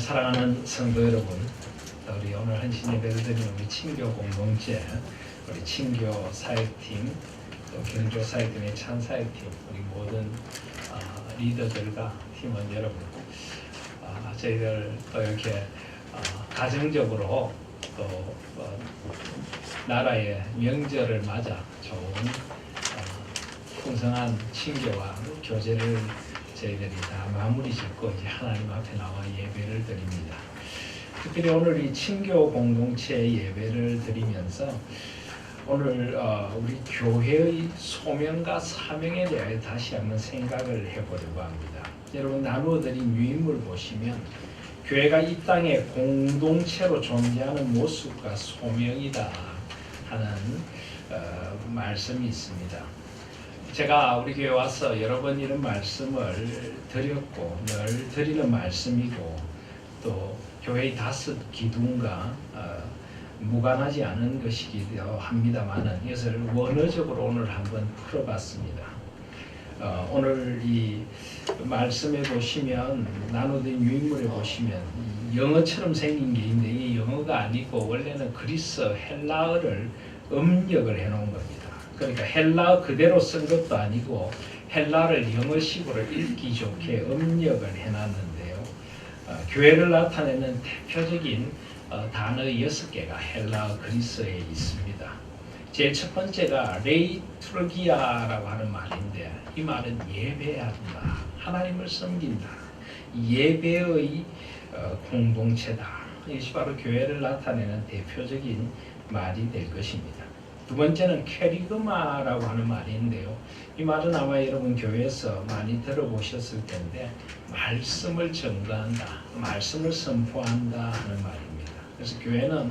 사랑하는 성도 여러분, 우리 오늘 헌신 예배를 드리는 우리 친교 공동체, 우리 친교 사역팀, 또 경조 사역팀의 찬 사역팀, 우리 모든 리더들과 팀원 여러분, 저희들 또 이렇게 가정적으로 또 나라의 명절을 맞아 좋은 풍성한 친교와 교제를 저희들이 다 마무리 짓고 이제 하나님 앞에 나와 예배를 드립니다. 특별히 오늘 이 친교 공동체 예배를 드리면서 오늘 우리 교회의 소명과 사명에 대해 다시 한번 생각을 해보려고 합니다. 여러분 나누어드린 유인물 보시면 교회가 이 땅에 공동체로 존재하는 모습과 소명이다 하는 말씀이 있습니다. 제가 우리 교회 와서 여러 번 이런 말씀을 드렸고 늘 드리는 말씀이고 또 교회의 5 기둥과 무관하지 않은 것이기도 합니다만 이것을 원어적으로 오늘 한번 풀어봤습니다. 오늘 이 말씀에 보시면 나누던 유인물에 보시면 영어처럼 생긴 게 있는데 이 영어가 아니고 원래는 그리스 헬라어를 음력을 해놓은 겁니다. 그러니까 헬라어 그대로 쓴 것도 아니고 헬라를 영어식으로 읽기 좋게 음력을 해놨는데요. 교회를 나타내는 대표적인 단어 6개가 헬라어 그리스어에 있습니다. 제일 첫 번째가 레이투르기아라고 하는 말인데 이 말은 예배한다, 하나님을 섬긴다, 예배의 공동체다. 이것이 바로 교회를 나타내는 대표적인 말이 될 것입니다. 두 번째는 캐리그마라고 하는 말인데요. 이 말은 아마 여러분 교회에서 많이 들어보셨을 텐데 말씀을 전가한다, 말씀을 선포한다 하는 말입니다. 그래서 교회는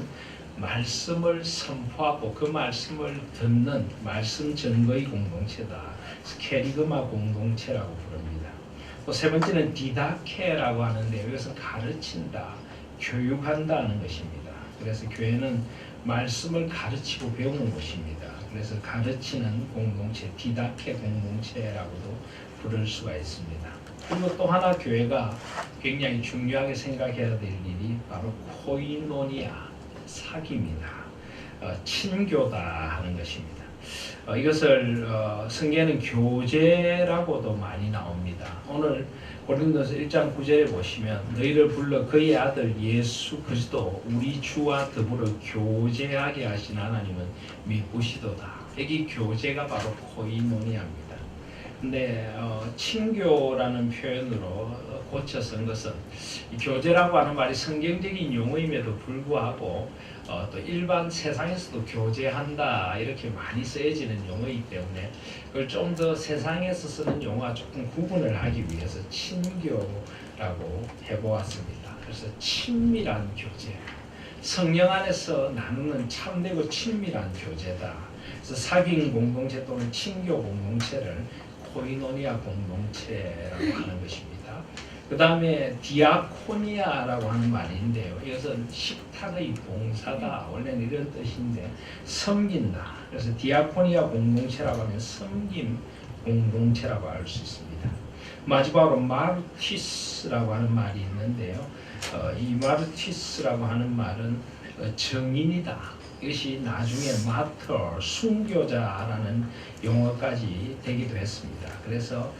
말씀을 선포하고 그 말씀을 듣는 말씀 전거의 공동체다. 그래서 캐리그마 공동체라고 부릅니다. 또 세 번째는 디다케라고 하는데 이것은 가르친다, 교육한다 하는 것입니다. 그래서 교회는 말씀을 가르치고 배우는 곳입니다. 그래서 가르치는 공동체, 디다케 공동체라고도 부를 수가 있습니다. 그리고 또 하나 교회가 굉장히 중요하게 생각해야 될 일이 바로 코이노니아, 사귑이다, 친교다 하는 것입니다. 이것을 성경에는 교제라고도 많이 나옵니다. 오늘 고린도서 1장 9절에 보시면 너희를 불러 그의 아들 예수 그리스도 우리 주와 더불어 교제하게 하신 하나님은 미쁘시도다. 여기 교제가 바로 코이노니아입니다. 근데 친교라는 표현으로 고쳐 쓴 것은 이 교제라고 하는 말이 성경적인 용어임에도 불구하고 또 일반 세상에서도 교제한다 이렇게 많이 쓰여지는 용어이기 때문에 그걸 좀 더 세상에서 쓰는 용어와 조금 구분을 하기 위해서 친교라고 해보았습니다. 그래서 친밀한 교제, 성령 안에서 나누는 참되고 친밀한 교제다. 그래서 사귑 공동체 또는 친교 공동체를 코이노니아 공동체라고 하는 것입니다. 그 다음에 디아코니아라고 하는 말인데요. 이것은 식탁의 봉사다. 원래는 이런 뜻인데 섬긴다. 그래서 디아코니아 공동체라고 하면 섬김 공동체라고 할 수 있습니다. 마지막으로 마르티스라고 하는 말이 있는데요. 이 마르티스라고 하는 말은 정인이다. 이것이 나중에 마터, 순교자라는 용어까지 되기도 했습니다. 그래서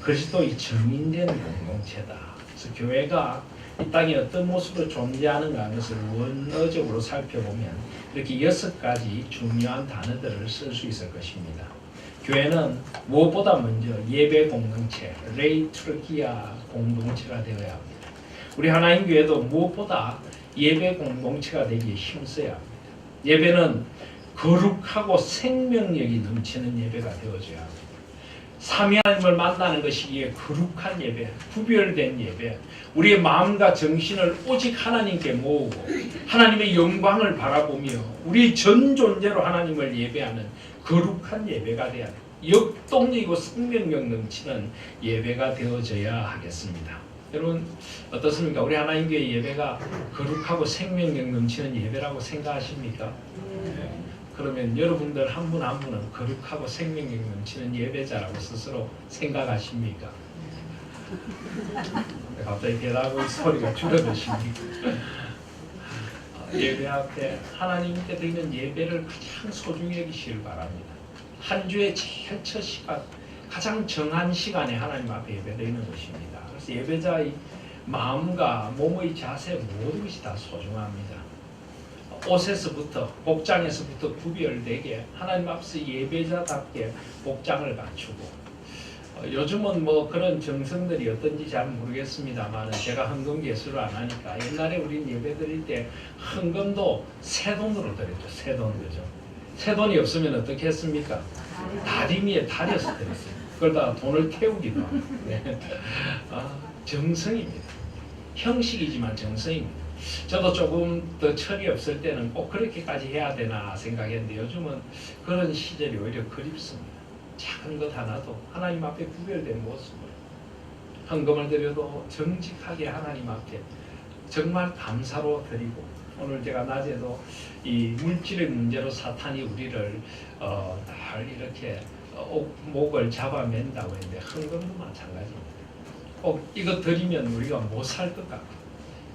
그리스도의 증인된 공동체다. 그래서 교회가 이 땅에 어떤 모습으로 존재하는가 것을 원어적으로 살펴보면 이렇게 6가지 중요한 단어들을 쓸 수 있을 것입니다. 교회는 무엇보다 먼저 예배 공동체, 레이투르기아 공동체가 되어야 합니다. 우리 하나님 교회도 무엇보다 예배 공동체가 되기에 힘써야 합니다. 예배는 거룩하고 생명력이 넘치는 예배가 되어져야 합니다. 삼위 하나님을 만나는 것이기에 거룩한 예배, 구별된 예배, 우리의 마음과 정신을 오직 하나님께 모으고 하나님의 영광을 바라보며 우리의 전 존재로 하나님을 예배하는 거룩한 예배가 되어야 합니다. 역동적이고 생명력 넘치는 예배가 되어져야 하겠습니다. 여러분 어떻습니까? 우리 하나님 교회 예배가 거룩하고 생명력 넘치는 예배라고 생각하십니까? 네. 그러면 여러분들 한 분 한 분은 거룩하고 생명력 넘치는 예배자라고 스스로 생각하십니까? 갑자기 대답의 소리가 줄어드십니다. 예배 앞에 하나님께 드리는 예배를 가장 소중히 여기시길 바랍니다. 한 주의 제일 첫 시간, 가장 정한 시간에 하나님 앞에 예배드리는 것입니다. 그래서 예배자의 마음과 몸의 자세 모든 것이 다 소중합니다. 옷에서부터 복장에서부터 구별되게 하나님 앞에서 예배자답게 복장을 갖추고 요즘은 뭐 그런 정성들이 어떤지 잘 모르겠습니다만 제가 헌금 개수를 안 하니까 옛날에 우린 예배 드릴 때 헌금도 새 돈으로 드렸죠. 새 돈 그죠? 새 돈이 없으면 어떻게 했습니까? 다리미에 달여서 드렸어요. 그러다가 돈을 태우기도 하고. 네. 정성입니다. 형식이지만 정성입니다. 저도 조금 더 철이 없을 때는 꼭 그렇게까지 해야 되나 생각했는데 요즘은 그런 시절이 오히려 그립습니다. 작은 것 하나도 하나님 앞에 구별된 모습으로 헌금을 드려도 정직하게 하나님 앞에 정말 감사로 드리고, 오늘 제가 낮에도 이 물질의 문제로 사탄이 우리를 날 이렇게 목을 잡아맨다고 했는데 헌금도 마찬가지입니다. 꼭 이거 드리면 우리가 못 살 것 같고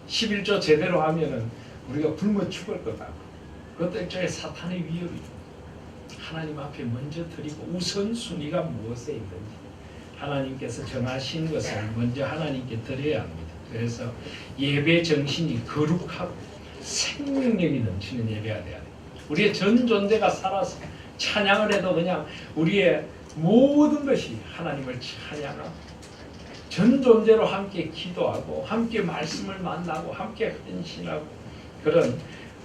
11조 제대로 하면은 우리가 굶어 죽을 것 같고 그것도 일종의 사탄의 위협이죠. 하나님 앞에 먼저 드리고 우선순위가 무엇에 있는지 하나님께서 정하신 것을 먼저 하나님께 드려야 합니다. 그래서 예배 정신이 거룩하고 생명력이 넘치는 예배가 돼야 돼요. 우리의 전 존재가 살아서 찬양을 해도 그냥 우리의 모든 것이 하나님을 찬양하고 전 존재로 함께 기도하고 함께 말씀을 만나고 함께 헌신하고 그런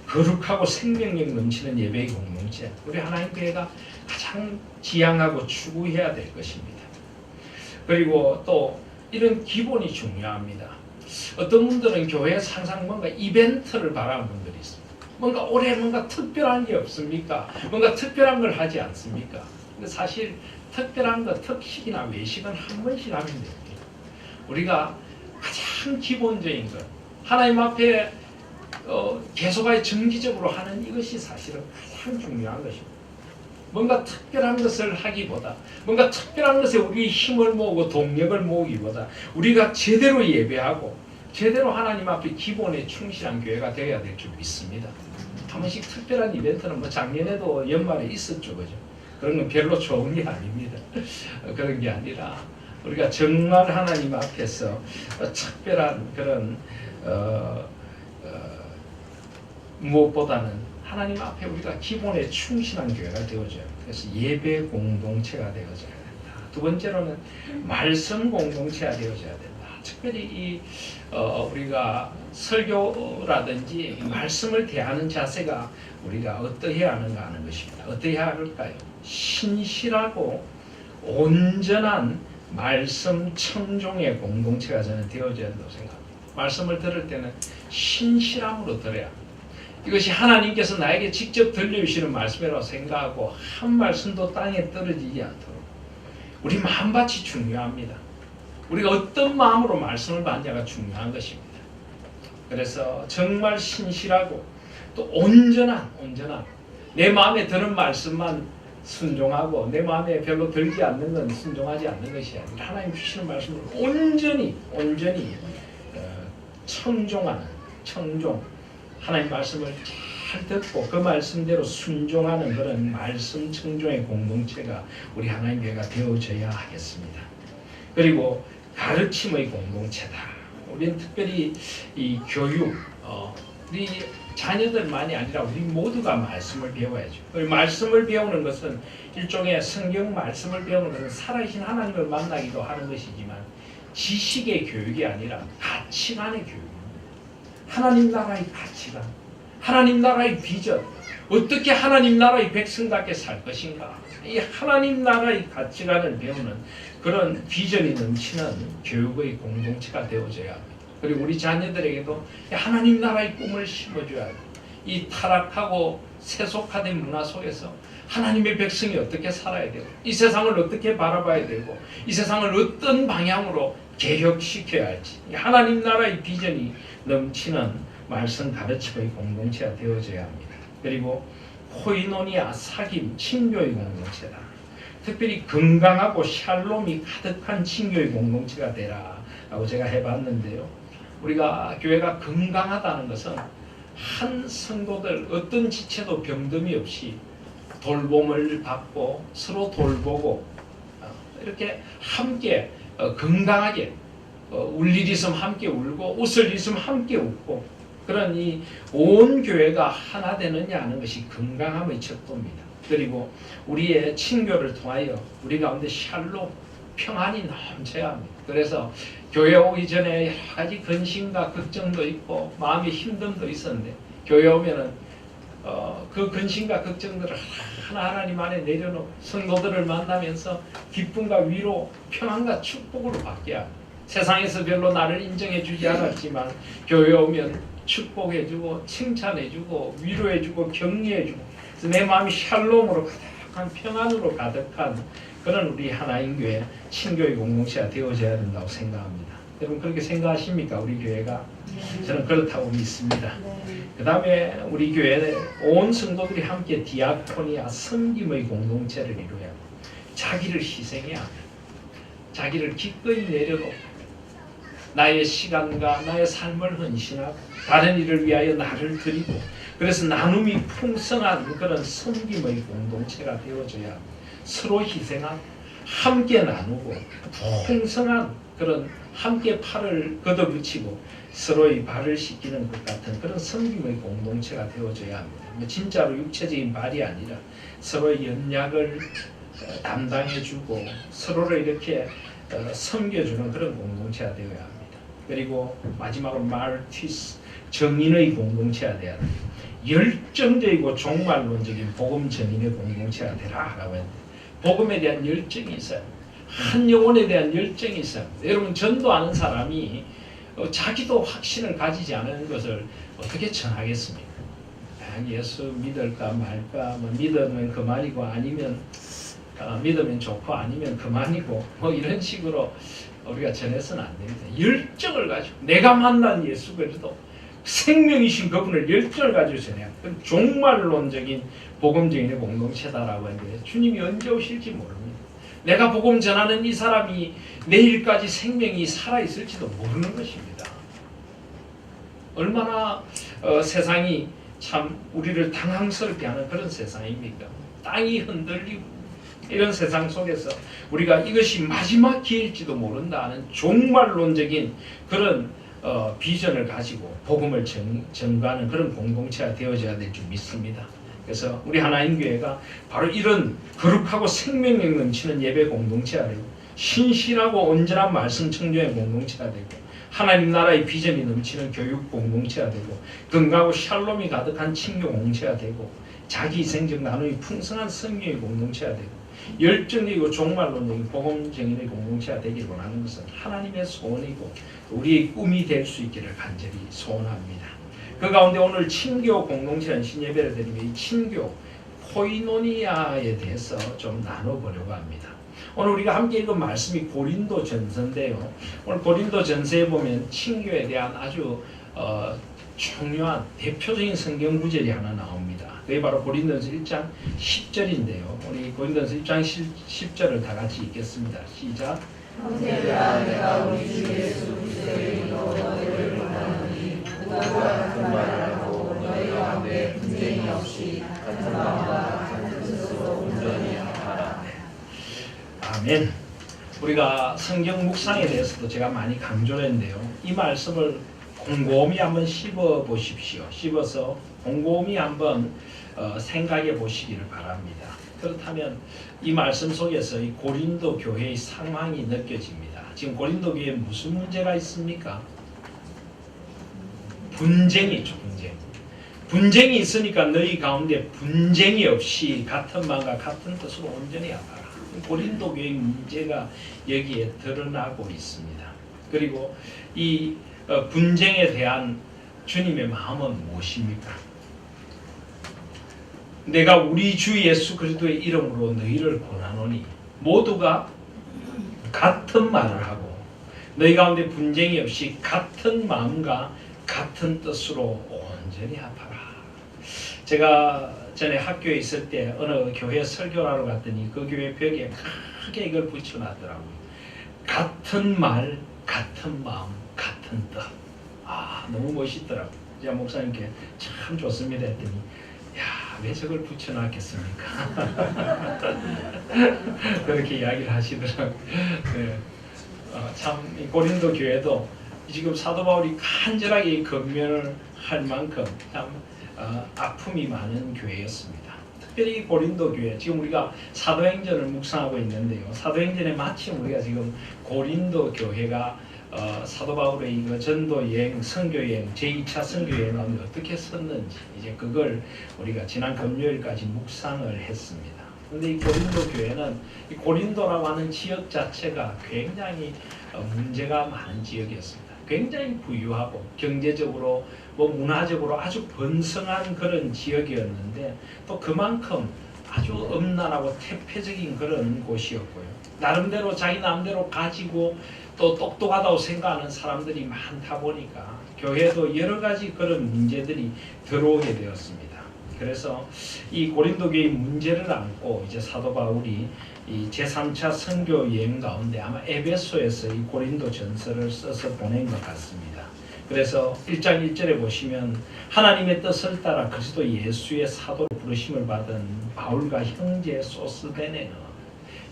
거룩하고 생명력 넘치는 예배의 공동체, 우리 하나님 교회가 가장 지향하고 추구해야 될 것입니다. 그리고 또 이런 기본이 중요합니다. 어떤 분들은 교회에서 항상 뭔가 이벤트를 바라는 분들이 있습니다. 뭔가 올해 뭔가 특별한 게 없습니까? 뭔가 특별한 걸 하지 않습니까? 근데 사실 특별한 거, 특식이나 외식은 한 번씩 하면 됩니다. 우리가 가장 기본적인 것, 하나님 앞에 계속하여 정기적으로 하는 이것이 사실은 가장 중요한 것입니다. 뭔가 특별한 것을 하기보다, 뭔가 특별한 것에 우리의 힘을 모으고 동력을 모으기보다 우리가 제대로 예배하고 제대로 하나님 앞에 기본에 충실한 교회가 되어야 될 줄 믿습니다. 한 번씩 특별한 이벤트는 뭐 작년에도 연말에 있었죠, 그죠? 그런 건 별로 좋은 게 아닙니다. 그런 게 아니라 우리가 정말 하나님 앞에서 특별한 그런 무엇보다는 하나님 앞에 우리가 기본에 충실한 교회가 되어져야 합니다. 그래서 예배 공동체가 되어져야 된다. 두 번째로는 말씀 공동체가 되어져야 된다. 특별히 이 우리가 설교라든지 말씀을 대하는 자세가 우리가 어떠해야 하는가 하는 것입니다. 어떠해야 할까요? 신실하고 온전한 말씀 청종의 공동체가 저는 되어져야 한다고 생각합니다. 말씀을 들을 때는 신실함으로 들어야 합니다. 이것이 하나님께서 나에게 직접 들려주시는 말씀이라고 생각하고 한 말씀도 땅에 떨어지지 않도록 우리 마음밭이 중요합니다. 우리가 어떤 마음으로 말씀을 받느냐가 중요한 것입니다. 그래서 정말 신실하고 또 온전한 내 마음에 드는 말씀만 순종하고 내 마음에 별로 들지 않는 건 순종하지 않는 것이 아니라 하나님 주시는 말씀을 온전히 청종 하나님 말씀을 잘 듣고 그 말씀대로 순종하는 그런 말씀 청종의 공동체가 우리 하나님 교회가 되어져야 하겠습니다. 그리고 가르침의 공동체다. 우리는 특별히 이 교육, 우리 자녀들만이 아니라 우리 모두가 말씀을 배워야죠. 말씀을 배우는 것은 일종의 성경 말씀을 배우는 것은 살아계신 하나님을 만나기도 하는 것이지만 지식의 교육이 아니라 가치관의 교육입니다. 하나님 나라의 가치관, 하나님 나라의 비전, 어떻게 하나님 나라의 백성답게 살 것인가, 이 하나님 나라의 가치관을 배우는 그런 비전이 넘치는 교육의 공동체가 되어져야 합니다. 그리고 우리 자녀들에게도 하나님 나라의 꿈을 심어줘야 합니다. 이 타락하고 세속화된 문화 속에서 하나님의 백성이 어떻게 살아야 되고 이 세상을 어떻게 바라봐야 되고 이 세상을 어떤 방향으로 개혁시켜야 할지 하나님 나라의 비전이 넘치는 말씀 가르침의 공동체가 되어져야 합니다. 그리고 코이노니아, 사귐, 친교의 공동체다. 특별히 건강하고 샬롬이 가득한 친교의 공동체가 되라 라고 제가 해봤는데요. 우리가 교회가 건강하다는 것은 한 성도들 어떤 지체도 병듦이 없이 돌봄을 받고 서로 돌보고 이렇게 함께 건강하게 울 일 있으면 함께 울고 웃을 일 있으면 함께 웃고 그런 이 온 교회가 하나 되느냐 하는 것이 건강함의 척도입니다. 그리고 우리의 친교를 통하여 우리 가운데 샬롬 평안이 넘쳐야 합니다. 그래서 교회 오기 전에 여러 가지 근심과 걱정도 있고 마음의 힘듦도 있었는데 교회 오면은 그 근심과 걱정들을 하나님 안에 내려놓고 성도들을 만나면서 기쁨과 위로 평안과 축복으로 바뀌어야 합니다. 세상에서 별로 나를 인정해 주지 않았지만 교회 오면 축복해주고 칭찬해주고 위로해주고 격려해주고 내 마음이 샬롬으로 가득한 평안으로 가득한 그런 우리 하나인 교회 친교의 공동체가 되어져야 된다고 생각합니다. 여러분 그렇게 생각하십니까? 우리 교회가? 저는 그렇다고 믿습니다. 그 다음에 우리 교회에 온 성도들이 함께 디아코니아 섬김의 공동체를 이루어야 합니다. 자기를 희생해야 합니다. 자기를 기꺼이 내려놓고 나의 시간과 나의 삶을 헌신하고 다른 일을 위하여 나를 드리고 그래서 나눔이 풍성한 그런 섬김의 공동체가 되어져야 합니다. 서로 희생하고 함께 나누고 풍성한 그런 함께 팔을 걷어붙이고 서로의 발을 씻기는 것 같은 그런 섬김의 공동체가 되어져야 합니다. 진짜로 육체적인 발이 아니라 서로의 연약을 담당해주고 서로를 이렇게 섬겨주는 그런 공동체가 되어야 합니다. 그리고 마지막으로 말티스 정인의 공동체가 되어야 합니다. 열정적이고 종말론적인 복음 정인의 공동체가 되라라고 했는데 복음에 대한 열정이 있어요. 한 영혼에 대한 열정이 있어요. 여러분 전도하는 사람이 자기도 확신을 가지지 않은 것을 어떻게 전하겠습니까? 예수 믿을까 말까 믿으면 그만이고 아니면 믿으면 좋고 아니면 그만이고 이런 식으로 우리가 전해서는 안 됩니다. 열정을 가지고 내가 만난 예수 그리스도 생명이신 그분을 열정을 가지고 전해야 합니다. 종말론적인 복음적인 공동체다라고 했는데 주님이 언제 오실지 모릅니다. 내가 복음 전하는 이 사람이 내일까지 생명이 살아있을지도 모르는 것입니다. 얼마나 세상이 참 우리를 당황스럽게 하는 그런 세상입니까? 땅이 흔들리고 이런 세상 속에서 우리가 이것이 마지막 기회일지도 모른다는 종말론적인 그런 비전을 가지고 복음을 전가하는 그런 공동체가 되어져야 될 줄 믿습니다. 그래서 우리 하나님 교회가 바로 이런 거룩하고 생명력 넘치는 예배 공동체가 되고 신실하고 온전한 말씀 청중의 공동체가 되고 하나님 나라의 비전이 넘치는 교육 공동체가 되고 건강하고 샬롬이 가득한 친교 공동체가 되고 자기 희생적 나눔이 풍성한 성령의 공동체가 되고 열정적이고 종말론적인 복음정인의 공동체가 되기를 원하는 것은 하나님의 소원이고 우리의 꿈이 될 수 있기를 간절히 소원합니다. 그 가운데 오늘 친교 공동체는 신예배를 드리며 이 친교 코이노니아에 대해서 좀 나눠보려고 합니다. 오늘 우리가 함께 읽은 말씀이 고린도 전서인데요. 오늘 고린도 전서에 보면 친교에 대한 아주 중요한 대표적인 성경 구절이 하나 나옵니다. 그게 바로 고린도전서 1장 10절인데요. 우리 고린도전서 1장 10절을 다 같이 읽겠습니다. 시작. 형제들아 내가 우리 주 예수 그리스도의 이름으로 너희를 권하노니 누구와 같은 말을 하고 너희 가운데 분쟁이 없이 같은 마음과 같은 뜻으로 온전히 하라. 아멘. 우리가 성경 묵상에 대해서도 제가 많이 강조를 했는데요. 이 말씀을 곰곰이 한번 씹어 보십시오. 씹어서 곰곰이 한번 생각해 보시기를 바랍니다. 그렇다면 이 말씀 속에서 이 고린도 교회의 상황이 느껴집니다. 지금 고린도 교회에 무슨 문제가 있습니까? 분쟁이죠, 분쟁. 분쟁이 있으니까 너희 가운데 분쟁이 없이 같은 마음과 같은 뜻으로 온전히 하라. 고린도 교회의 문제가 여기에 드러나고 있습니다. 그리고 이 분쟁에 대한 주님의 마음은 무엇입니까? 내가 우리 주 예수 그리스도의 이름으로 너희를 권하노니 모두가 같은 말을 하고 너희 가운데 분쟁이 없이 같은 마음과 같은 뜻으로 온전히 합하라. 제가 전에 학교에 있을 때 어느 교회 설교를 하러 갔더니 그 교회 벽에 크게 이걸 붙여놨더라고요. 같은 말, 같은 마음, 같은 뜻. 너무 멋있더라고요. 제가 목사님께 참 좋습니다 했더니 왜 저걸 붙여놨겠습니까? 그렇게 이야기를 하시더라고요. 네. 참 고린도 교회도 지금 사도 바울이 간절하게 권면을 할 만큼 참 아픔이 많은 교회였습니다. 특별히 고린도 교회, 지금 우리가 사도행전을 묵상하고 있는데요. 사도행전에 마침 우리가 지금 고린도 교회가 사도 바울의 그 전도 여행, 선교 여행, 제2차 선교 여행을 어떻게 썼는지 이제 그걸 우리가 지난 금요일까지 묵상을 했습니다. 그런데 이 고린도 교회는 이 고린도라고 하는 지역 자체가 굉장히 문제가 많은 지역이었습니다. 굉장히 부유하고 경제적으로 문화적으로 아주 번성한 그런 지역이었는데 또 그만큼 아주 음란하고 태폐적인 그런 곳이었고요. 나름대로 자기 남대로 가지고 또 똑똑하다고 생각하는 사람들이 많다 보니까 교회도 여러 가지 그런 문제들이 들어오게 되었습니다. 그래서 이 고린도 교회의 문제를 안고 이제 사도 바울이 이 제3차 선교 여행 가운데 아마 에베소에서 이 고린도 전서를 써서 보낸 것 같습니다. 그래서 1장 1절에 보시면 하나님의 뜻을 따라 그리스도 예수의 사도로 부르심을 받은 바울과 형제 소스데네는,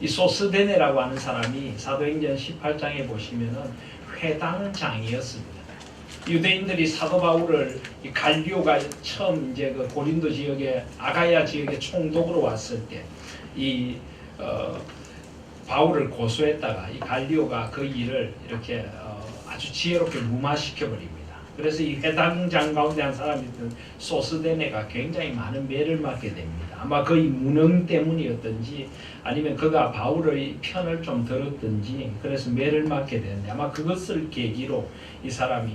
이 소스데네라고 하는 사람이 사도행전 18장에 보시면은 회당장이었습니다. 유대인들이 사도 바울을 이 갈리오가 처음 이제 그 고린도 지역에 아가야 지역에 총독으로 왔을 때 이 바울을 고소했다가 이 갈리오가 그 일을 이렇게 아주 지혜롭게 무마시켜 버립니다. 그래서 이 회당장 가운데 한 사람이던 소스데네가 굉장히 많은 매를 맞게 됩니다. 아마 그의 무능 때문이었든지 아니면 그가 바울의 편을 좀 들었든지 그래서 매를 맞게 되는데 아마 그것을 계기로 이 사람이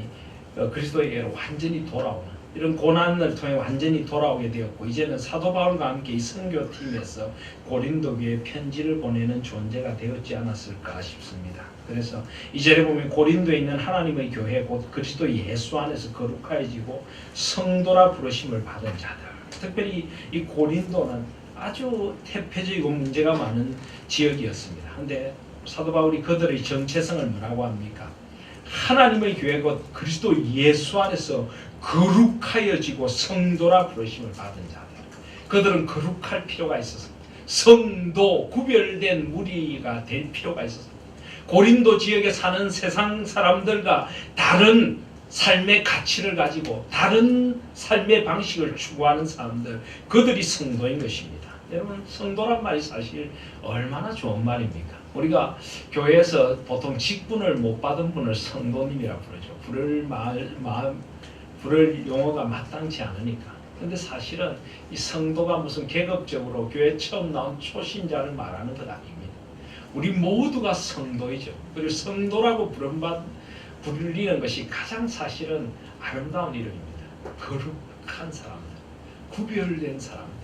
그리스도에게로 완전히 돌아오는 이런 고난을 통해 완전히 돌아오게 되었고 이제는 사도 바울과 함께 이 선교팀에서 고린도 교회에 편지를 보내는 존재가 되었지 않았을까 싶습니다. 그래서 이 절에 보면 고린도에 있는 하나님의 교회 곧 그리스도 예수 안에서 거룩하여지고 성도라 부르심을 받은 자들, 특별히 이 고린도는 아주 태폐적이고 문제가 많은 지역이었습니다. 그런데 사도 바울이 그들의 정체성을 뭐라고 합니까? 하나님의 교회 곧 그리스도 예수 안에서 거룩하여지고 성도라 부르심을 받은 자들. 그들은 거룩할 필요가 있었습니다. 성도, 구별된 무리가 될 필요가 있었습니다. 고린도 지역에 사는 세상 사람들과 다른 삶의 가치를 가지고 다른 삶의 방식을 추구하는 사람들, 그들이 성도인 것입니다. 여러분, 성도란 말이 사실 얼마나 좋은 말입니까? 우리가 교회에서 보통 직분을 못 받은 분을 성도님이라 부르죠. 부를 용어가 마땅치 않으니까. 근데 사실은 이 성도가 무슨 계급적으로 교회 처음 나온 초신자를 말하는 것 아닙니다. 우리 모두가 성도이죠. 그리고 성도라고 부르는 것이 가장 사실은 아름다운 이름입니다. 거룩한 사람들, 구별된 사람들,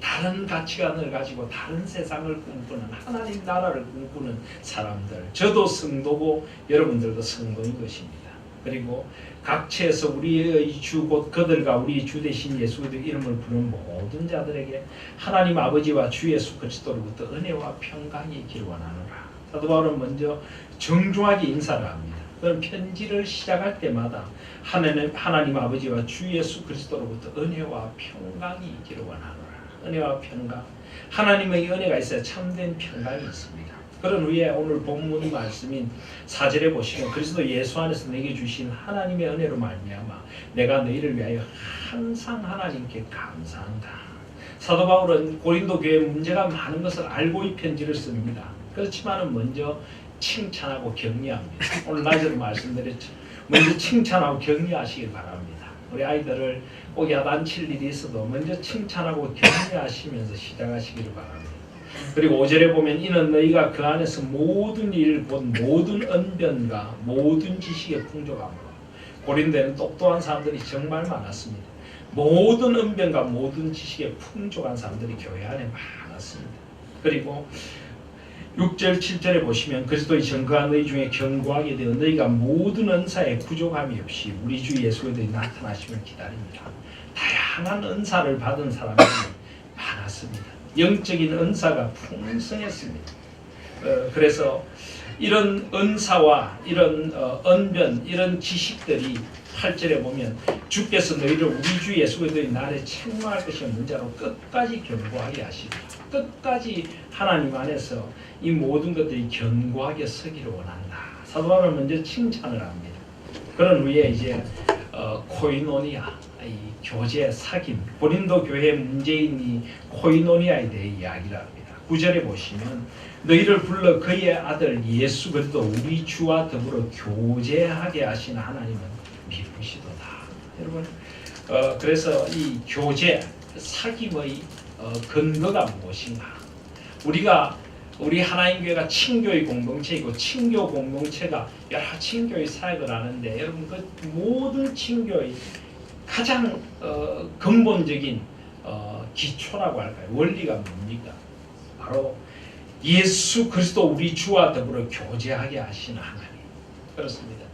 다른 가치관을 가지고 다른 세상을 꿈꾸는 하나님 나라를 꿈꾸는 사람들. 저도 성도고 여러분들도 성도인 것입니다. 그리고 각처에서 우리의 주 곧 그들과 우리 주 되신 예수 그리스도 이름을 부르는 모든 자들에게 하나님 아버지와 주 예수 그리스도로부터 은혜와 평강이 있기를 원하노라. 사도 바울은 먼저 정중하게 인사를 합니다. 그런 편지를 시작할 때마다 하나님 아버지와 주 예수 그리스도로부터 은혜와 평강이 있기를 원하노라. 은혜와 평강, 하나님의 은혜가 있어야 참된 평강이 있습니다. 그런 후에 오늘 본문 말씀인 4절에 보시면 그리스도 예수 안에서 내게 주신 하나님의 은혜로 말미암아 내가 너희를 위하여 항상 하나님께 감사한다. 사도 바울은 고린도 교회에 문제가 많은 것을 알고 이 편지를 씁니다. 그렇지만 먼저 칭찬하고 격려합니다. 오늘 낮에도 말씀드렸죠. 먼저 칭찬하고 격려하시길 바랍니다. 우리 아이들을 꼭 야단칠 일이 있어도 먼저 칭찬하고 격려하시면서 시작하시기를 바랍니다. 그리고 5절에 보면 이는 너희가 그 안에서 모든 일 곧 모든 언변과 모든 지식에 풍족함으로. 고린도에는 똑똑한 사람들이 정말 많았습니다. 모든 언변과 모든 지식에 풍족한 사람들이 교회 안에 많았습니다. 그리고 6절 7절에 보시면 그리스도의 전거한 너희 중에 견고하게 되어 너희가 모든 은사에 부족함이 없이 우리 주 예수 그리스도의 나타나심을 기다립니다. 다양한 은사를 받은 사람들이 많았습니다. 영적인 은사가 풍성했습니다. 그래서 이런 은사와 이런 언변, 이런 지식들이 8절에 보면 주께서 너희를 우리 주 예수 그리스도의 날에 책망할 것이 없는 자로 끝까지 견고하게 하시고 끝까지 하나님 안에서 이 모든 것들이 견고하게 서기를 원한다. 사도 바울은 먼저 칭찬을 합니다. 그런 후에 이제 코이노니아, 이 교제, 사귐, 고린도 교회 문제인이 코이노니아에 대해 이야기를 합니다. 9절에 보시면 너희를 불러 그의 아들 예수 그리스도 우리 주와 더불어 교제하게 하신 하나님은 미쁘시도다. 여러분, 그래서 이 교제, 사귐의 근거가 무엇인가? 우리 하나님 교회가 친교의 공동체이고 친교 공동체가 여러 친교의 사역을 하는데 여러분 그 모든 친교의 가장 근본적인 기초라고 할까요? 원리가 뭡니까? 바로 예수 그리스도 우리 주와 더불어 교제하게 하시는 하나님. 그렇습니다.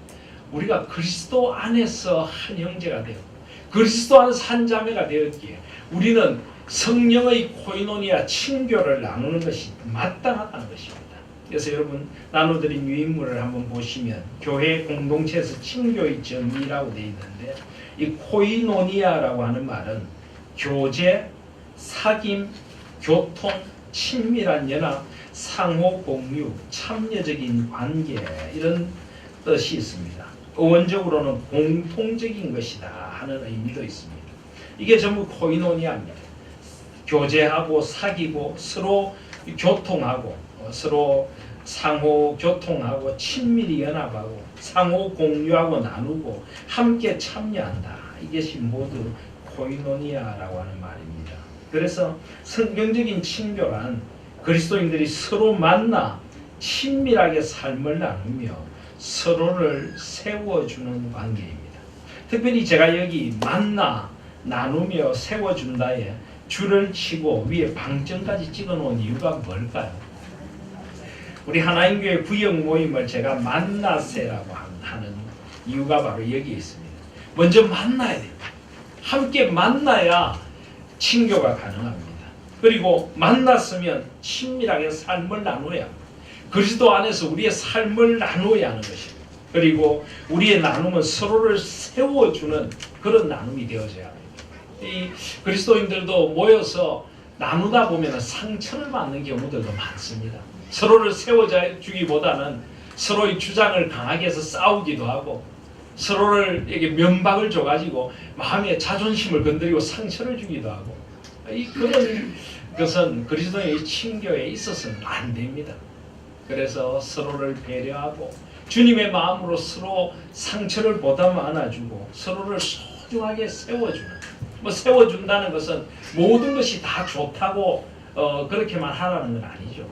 우리가 그리스도 안에서 한 형제가 되었고 그리스도 안에서 한 자매가 되었기에 우리는 성령의 코이노니아 친교를 나누는 것이 마땅하다는 것입니다. 그래서 여러분 나눠드린 유인물을 한번 보시면 교회 공동체에서 친교의 정의라고 되어 있는데 이 코이노니아라고 하는 말은 교제, 사귐, 교통, 친밀한 연합, 상호 공유, 참여적인 관계 이런 뜻이 있습니다. 원적으로는 공통적인 것이다 하는 의미도 있습니다. 이게 전부 코이노니아입니다. 교제하고 사귀고 서로 교통하고 서로 상호 교통하고 친밀히 연합하고 상호 공유하고 나누고 함께 참여한다. 이것이 모두 코이노니아라고 하는 말입니다. 그래서 성경적인 친교란 그리스도인들이 서로 만나 친밀하게 삶을 나누며 서로를 세워주는 관계입니다. 특별히 제가 여기 만나 나누며 세워준다에 줄을 치고 위에 방점까지 찍어놓은 이유가 뭘까요? 우리 하나님교회 구역 모임을 제가 만나세라고 하는 이유가 바로 여기에 있습니다. 먼저 만나야 됩니다. 함께 만나야 친교가 가능합니다. 그리고 만났으면 친밀하게 삶을 나누어야 합니다. 그리스도 안에서 우리의 삶을 나누어야 하는 것입니다. 그리고 우리의 나눔은 서로를 세워주는 그런 나눔이 되어져야 합니다. 이 그리스도인들도 모여서 나누다 보면 상처를 받는 경우들도 많습니다. 서로를 세워주기보다는 서로의 주장을 강하게 해서 싸우기도 하고 서로를 이렇게 면박을 줘가지고 마음의 자존심을 건드리고 상처를 주기도 하고 그런 것은 그리스도의 친교에 있어서는 안 됩니다. 그래서 서로를 배려하고 주님의 마음으로 서로 상처를 보담 안아주고 서로를 소중하게 세워주는 세워준다는 것은 모든 것이 다 좋다고 그렇게만 하라는 건 아니죠.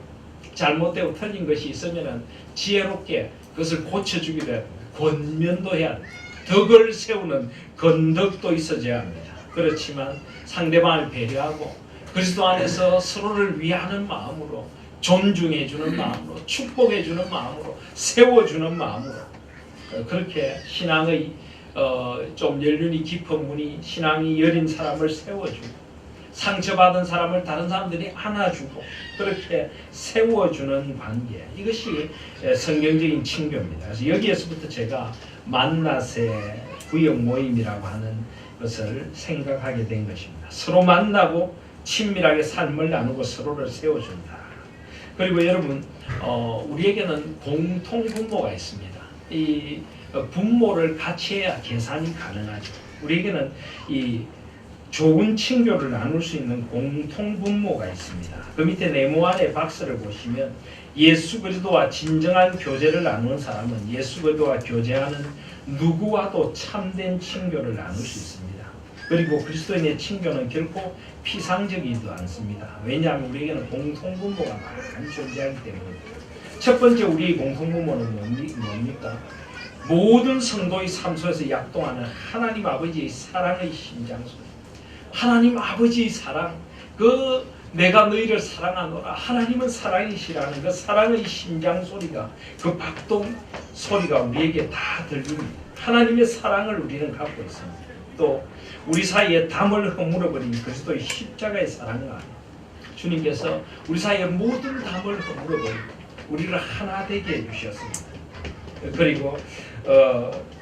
잘못되고 틀린 것이 있으면 지혜롭게 그것을 고쳐주기도 해야 합니다. 권면도 해야 합니다. 덕을 세우는 건덕도 있어져야 합니다. 그렇지만 상대방을 배려하고 그리스도 안에서 서로를 위하는 마음으로 존중해주는 마음으로 축복해주는 마음으로 세워주는 마음으로 그렇게 신앙의 좀 연륜이 깊은 분이 신앙이 여린 사람을 세워주고 상처받은 사람을 다른 사람들이 안아주고 그렇게 세워주는 관계 이것이 성경적인 친교입니다. 그래서 여기에서부터 제가 만나세 구역 모임이라고 하는 것을 생각하게 된 것입니다. 서로 만나고 친밀하게 삶을 나누고 서로를 세워준다. 그리고 여러분 우리에게는 공통 분모가 있습니다. 이 분모를 같이 해야 계산이 가능하죠. 우리에게는 이 좋은 친교를 나눌 수 있는 공통 분모가 있습니다. 그 밑에 네모 안에 박스를 보시면 예수 그리스도와 진정한 교제를 나누는 사람은 예수 그리스도와 교제하는 누구와도 참된 친교를 나눌 수 있습니다. 그리고 그리스도인의 친교는 결코 피상적이지도 않습니다. 왜냐하면 우리에게는 공통 분모가 많이 존재하기 때문입니다. 첫 번째 우리의 공통 분모는 뭡니까? 모든 성도의 삶 속에서 약동하는 하나님 아버지의 사랑의 심장소리. 하나님 아버지의 사랑, 그 내가 너희를 사랑하노라 하나님은 사랑이시라는 그 사랑의 심장소리가 그 박동 소리가 우리에게 다 들립니다. 하나님의 사랑을 우리는 갖고 있습니다. 또 우리 사이에 담을 허물어버린 그리스도의 십자가의 사랑과 주님께서 우리 사이에 모든 담을 허물어버리고 우리를 하나 되게 해주셨습니다. 그리고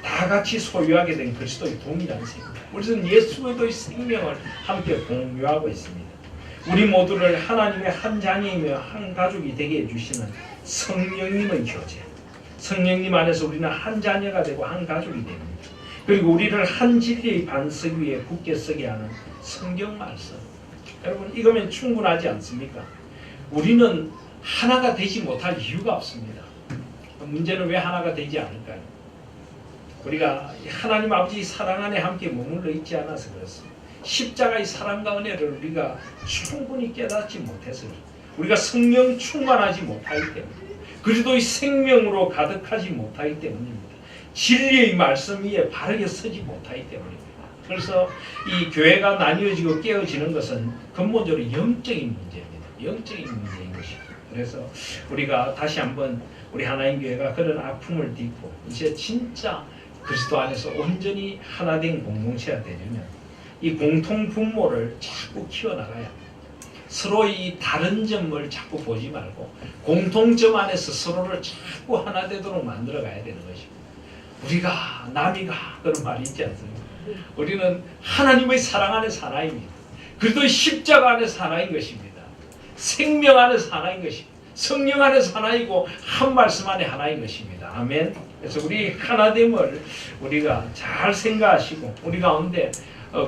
다 같이 소유하게 된 그리스도의 부흥이라는 생각. 우리는 예수의 생명을 함께 공유하고 있습니다. 우리 모두를 하나님의 한 자녀이며 한 가족이 되게 해주시는 성령님의 교제. 성령님 안에서 우리는 한 자녀가 되고 한 가족이 됩니다. 그리고 우리를 한 진리의 반석 위에 굳게 서게 하는 성경 말씀. 여러분, 이거면 충분하지 않습니까? 우리는 하나가 되지 못할 이유가 없습니다. 문제는 왜 하나가 되지 않을까요? 우리가 하나님 아버지 사랑 안에 함께 머물러 있지 않아서 그렇습니다. 십자가의 사랑과 은혜를 우리가 충분히 깨닫지 못해서, 우리가 성령 충만하지 못하기 때문에, 그리스도의 생명으로 가득하지 못하기 때문입니다. 진리의 말씀 위에 바르게 서지 못하기 때문입니다. 그래서 이 교회가 나뉘어지고 깨어지는 것은 근본적으로 영적인 문제입니다. 영적인 문제인 것입니다. 그래서 우리가 다시 한번 우리 하나님 교회가 그런 아픔을 딛고 이제 진짜 그리스도 안에서 온전히 하나된 공동체가 되려면 이 공통 분모를 자꾸 키워나가야, 서로의 다른 점을 자꾸 보지 말고 공통점 안에서 서로를 자꾸 하나 되도록 만들어 가야 되는 것입니다. 우리가 남이가 그런 말이 있지 않습니까? 우리는 하나님의 사랑 안에서 하나입니다. 그리스도의 십자가 안에서 하나인 것입니다. 생명 안에서 하나인 것입니다. 성령 안에서 하나이고 한 말씀 안에 하나인 것입니다. 아멘. 그래서 우리 하나됨을 우리가 잘 생각하시고 우리 가운데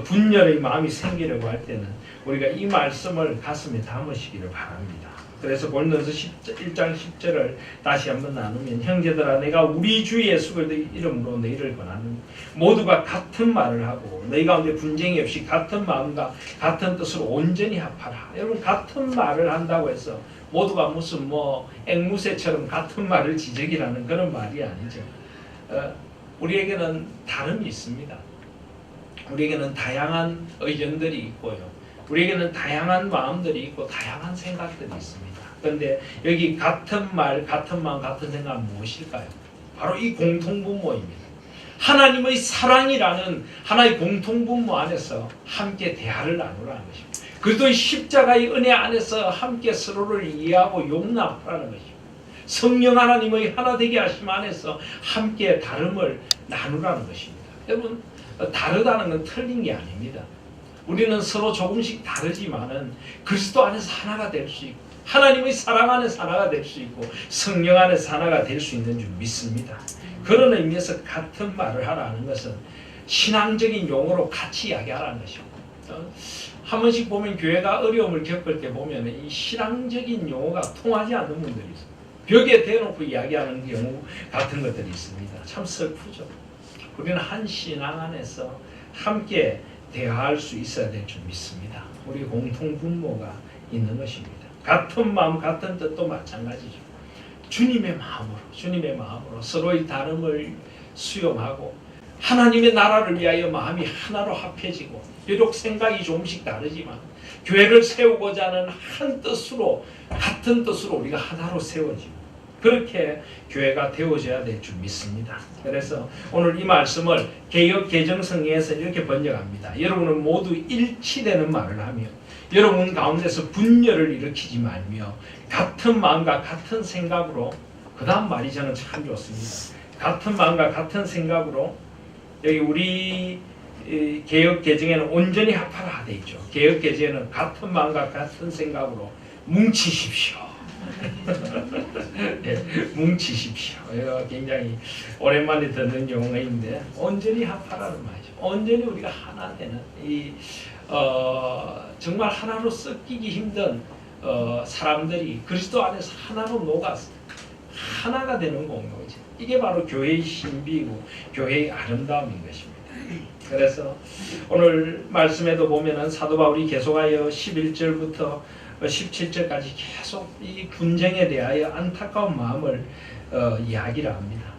분열의 마음이 생기려고 할 때는 우리가 이 말씀을 가슴에 담으시기를 바랍니다. 그래서 고린도서 1장 10절을 다시 한번 나누면, 형제들아 내가 우리 주 예수 그리스도의 이름으로 너희를 권하노니 모두가 같은 말을 하고 너희 가운데 분쟁이 없이 같은 마음과 같은 뜻으로 온전히 합하라. 여러분, 같은 말을 한다고 해서 모두가 무슨 앵무새처럼 같은 말을 지적이라는 그런 말이 아니죠. 우리에게는 다름이 있습니다. 우리에게는 다양한 의견들이 있고요. 우리에게는 다양한 마음들이 있고 다양한 생각들이 있습니다. 그런데 여기 같은 말, 같은 마음, 같은 생각은 무엇일까요? 바로 이 공통분모입니다. 하나님의 사랑이라는 하나의 공통분모 안에서 함께 대화를 나누라는 것입니다. 그리스도의 십자가의 은혜 안에서 함께 서로를 이해하고 용납하라는 것입니다. 성령 하나님의 하나 되게 하심 안에서 함께 다름을 나누라는 것입니다. 여러분, 다르다는 건 틀린 게 아닙니다. 우리는 서로 조금씩 다르지만은 그리스도 안에서 하나가 될 수 있고 하나님의 사랑 안에서 하나가 될 수 있고 성령 안에서 하나가 될 수 있는 줄 믿습니다. 그런 의미에서 같은 말을 하라는 것은 신앙적인 용어로 같이 이야기하라는 것입니다. 한 번씩 보면 교회가 어려움을 겪을 때 보면 이 신앙적인 용어가 통하지 않는 분들이 있어요. 벽에 대놓고 이야기하는 경우 같은 것들이 있습니다. 참 슬프죠. 우리는 한 신앙 안에서 함께 대화할 수 있어야 될 줄 믿습니다. 우리 공통 분모가 있는 것입니다. 같은 마음, 같은 뜻도 마찬가지죠. 주님의 마음으로 서로의 다름을 수용하고 하나님의 나라를 위하여 마음이 하나로 합해지고, 비록 생각이 조금씩 다르지만 교회를 세우고자 하는 한 뜻으로, 같은 뜻으로 우리가 하나로 세워지고 그렇게 교회가 되어져야 될 줄 믿습니다. 그래서 오늘 이 말씀을 개역 개정성에서 이렇게 번역합니다. 여러분은 모두 일치되는 말을 하며 여러분 가운데서 분열을 일으키지 말며 같은 마음과 같은 생각으로, 그 다음 말이 저는 참 좋습니다. 같은 마음과 같은 생각으로, 여기 우리 개역 개정에는 온전히 합하라 돼 있죠. 개역 개정에는 같은 마음과 같은 생각으로 뭉치십시오. 네, 뭉치십시오. 이거 굉장히 오랜만에 듣는 용어인데 온전히 합하라는 말이죠. 온전히 우리가 하나 되는 정말 하나로 섞이기 힘든 사람들이 그리스도 안에서 하나로 녹아서 하나가 되는 공동체. 이게 바로 교회의 신비이고 교회의 아름다움인 것입니다. 그래서 오늘 말씀에도 보면은 사도 바울이 계속하여 11절부터 17절까지 계속 이 분쟁에 대하여 안타까운 마음을 이야기를 합니다.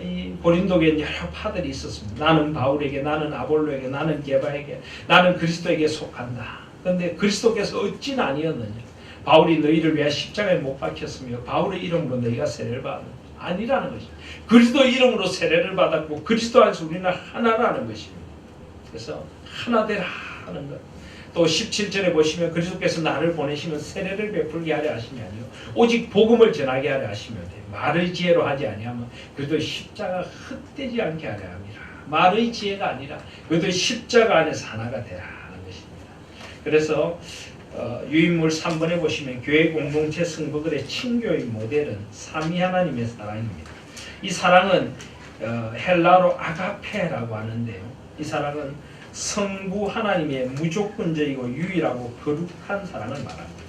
이 고린도 교회에 여러 파들이 있었습니다. 나는 바울에게, 나는 아볼로에게, 나는 게바에게, 나는 그리스도에게 속한다. 그런데 그리스도께서 어찌나 아니었느냐? 바울이 너희를 위하여 십자가에 못 박혔으며 바울의 이름으로 너희가 세례를 받았느냐? 아니라는 것입니다. 그리스도의 이름으로 세례를 받았고 그리스도 안에서 우리는 하나라는 것입니다. 그래서 하나 되라 하는 것. 또 17절에 보시면 그리스도께서 나를 보내시면 세례를 베풀게 하려 하심이 아니요 오직 복음을 전하게 하려 하시면 돼요. 말의 지혜로 하지 아니하면 그리스도의 십자가 헛되지 않게 하려 함이라. 말의 지혜가 아니라 그리스도의 십자가 안에서 하나가 되라 하는 것입니다. 그래서 유인물 3번에 보시면 교회 공동체 성도들의 친교의 모델은 삼위 하나님의 사랑입니다. 이 사랑은 헬라어로 아가페라고 하는데요. 이 사랑은 성부 하나님의 무조건적이고 유일하고 거룩한 사랑을 말합니다.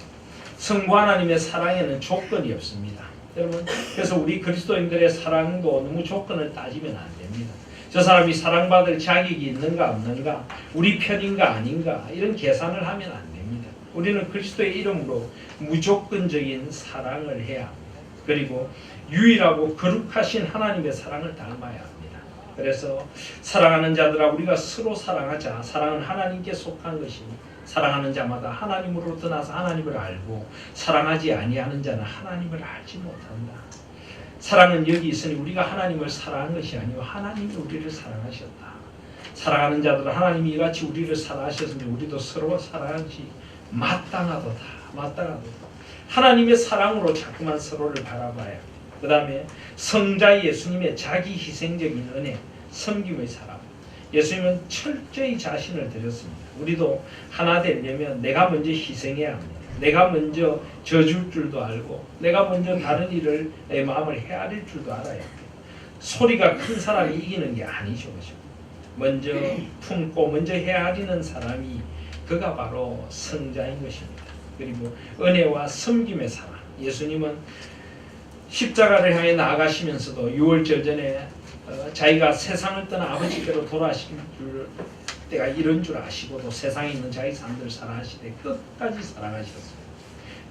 성부 하나님의 사랑에는 조건이 없습니다. 여러분, 그래서 우리 그리스도인들의 사랑도 너무 조건을 따지면 안 됩니다. 저 사람이 사랑받을 자격이 있는가 없는가, 우리 편인가 아닌가 이런 계산을 하면 안 됩니다. 우리는 그리스도의 이름으로 무조건적인 사랑을 해야 합니다. 그리고 유일하고 거룩하신 하나님의 사랑을 닮아야 합니다. 그래서 사랑하는 자들아 우리가 서로 사랑하자. 사랑은 하나님께 속한 것이니 사랑하는 자마다 하나님으로부터 나서 하나님을 알고 사랑하지 아니하는 자는 하나님을 알지 못한다. 사랑은 여기 있으니 우리가 하나님을 사랑한 것이 아니고 하나님이 우리를 사랑하셨다. 사랑하는 자들은 하나님이 이같이 우리를 사랑하셨으니 우리도 서로 사랑하지 마땅하도다. 마땅하도다. 하나님의 사랑으로 자꾸만 서로를 바라봐야 합니다. 그 다음에 성자 예수님의 자기 희생적인 은혜, 섬김의 사랑. 예수님은 철저히 자신을 드렸습니다. 우리도 하나 되려면 내가 먼저 희생해야 합니다. 내가 먼저 져줄 줄도 알고 내가 먼저 다른 일을 내 마음을 헤아릴 줄도 알아야 합니다. 소리가 큰 사람이 이기는 게 아니죠. 그죠? 먼저 품고 먼저 헤아리는 사람이 그가 바로 성자인 것입니다. 그리고 은혜와 섬김의 사랑. 예수님은 십자가를 향해 나아가시면서도 6월절 전에 자기가 세상을 떠나 아버지께로 돌아가실 때가 이런 줄 아시고도 세상에 있는 자기 사람들을 사랑하시되 끝까지 사랑하셨습니다.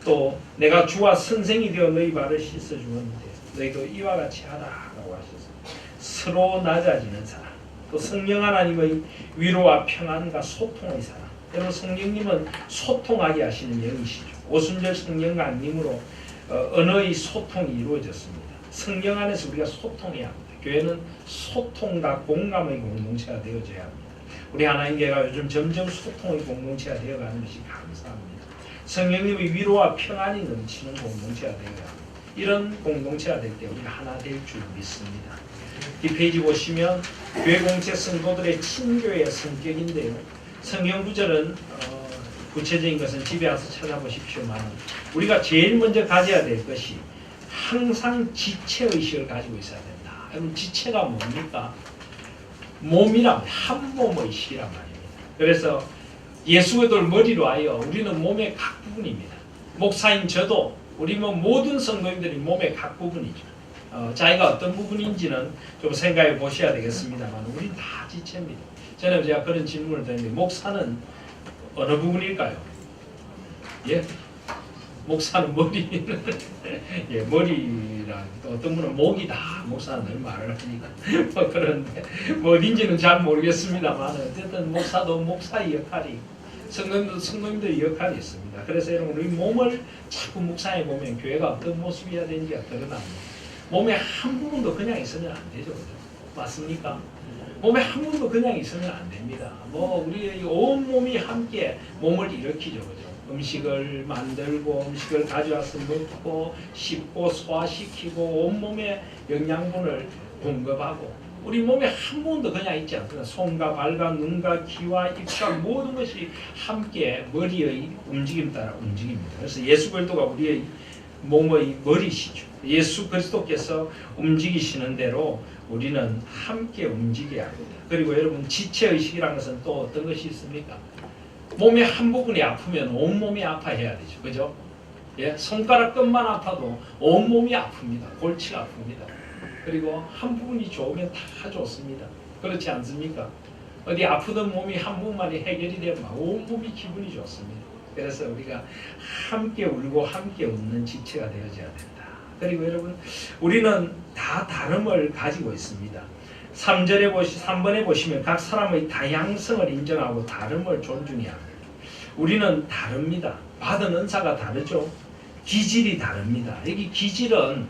또 내가 주와 선생이 되어 너희 발을 씻어주었는데 너희도 이와 같이 하라라고 하셨습니다. 서로 낮아지는 사랑. 또 성령 하나님의 위로와 평안과 소통의 사랑. 여러분 성령님은 소통하게 하시는 영이시죠. 오순절 성령 강림으로 언어의 소통이 이루어졌습니다. 성령 안에서 우리가 소통해야 합니다. 교회는 소통과 공감의 공동체가 되어져야 합니다. 우리 하나님교회가 요즘 점점 소통의 공동체가 되어가는 것이 감사합니다. 성령님의 위로와 평안이 넘치는 공동체가 되어야 합니다. 이런 공동체가 될 때 우리가 하나 될 줄 믿습니다. 이 페이지 보시면 교회 공동체 성도들의 친교의 성격인데요. 성경 구절은 구체적인 것은 집에 와서 찾아보십시오만 우리가 제일 먼저 가져야 될 것이 항상 지체의식을 가지고 있어야 된다. 여러분 지체가 뭡니까? 몸이란 한 몸의식이란 말입니다. 그래서 예수의 머리로 하여 우리는 몸의 각 부분입니다. 목사인 저도 우리 모든 성도님들이 몸의 각 부분이죠. 자기가 어떤 부분인지는 좀 생각해 보셔야 되겠습니다만 우리는 다 지체입니다. 저는 제가 그런 질문을 드렸는데 목사는 어느 부분일까요? 예? 목사는 머리는 예, 머리랑 또 어떤 분은 목이다. 목사는 늘 말을 하니까 뭐 그런데 뭐 어딘지는 잘 모르겠습니다만 어쨌든 목사도 목사의 역할이 성도님도 성도님들의 역할이 있습니다. 그래서 여러분 우리 몸을 자꾸 묵상해 보면 교회가 어떤 모습이어야 되는지가 드러납니다. 몸에 한 부분도 그냥 있으면 안 되죠. 그죠? 맞습니까? 몸에 한 부분도 그냥 있으면 안 됩니다. 뭐 우리의 온 몸이 함께 몸을 일으키죠. 그죠? 음식을 만들고 음식을 가져와서 먹고 씹고 소화시키고 온몸에 영양분을 공급하고 우리 몸에 한 부분도 그냥 있지 않습니다. 손과 발과 눈과 귀와 입과 모든 것이 함께 머리의 움직임 따라 움직입니다. 그래서 예수 그리스도가 우리의 몸의 머리시죠. 예수 그리스도께서 움직이시는 대로 우리는 함께 움직여야 합니다. 그리고 여러분 지체의식이라는 것은 또 어떤 것이 있습니까? 몸의 한 부분이 아프면 온몸이 아파해야 되죠. 그죠? 예? 손가락 끝만 아파도 온몸이 아픕니다. 골치가 아픕니다. 그리고 한 부분이 좋으면 다 좋습니다. 그렇지 않습니까? 어디 아프던 몸이 한 부분만이 해결이 되면 온몸이 기분이 좋습니다. 그래서 우리가 함께 울고 함께 웃는 지체가 되어져야 된다. 그리고 여러분 우리는 다 다름을 가지고 있습니다. 3번에 보시면 각 사람의 다양성을 인정하고 다름을 존중해야 합니다. 우리는 다릅니다. 받은 은사가 다르죠. 기질이 다릅니다. 여기 기질은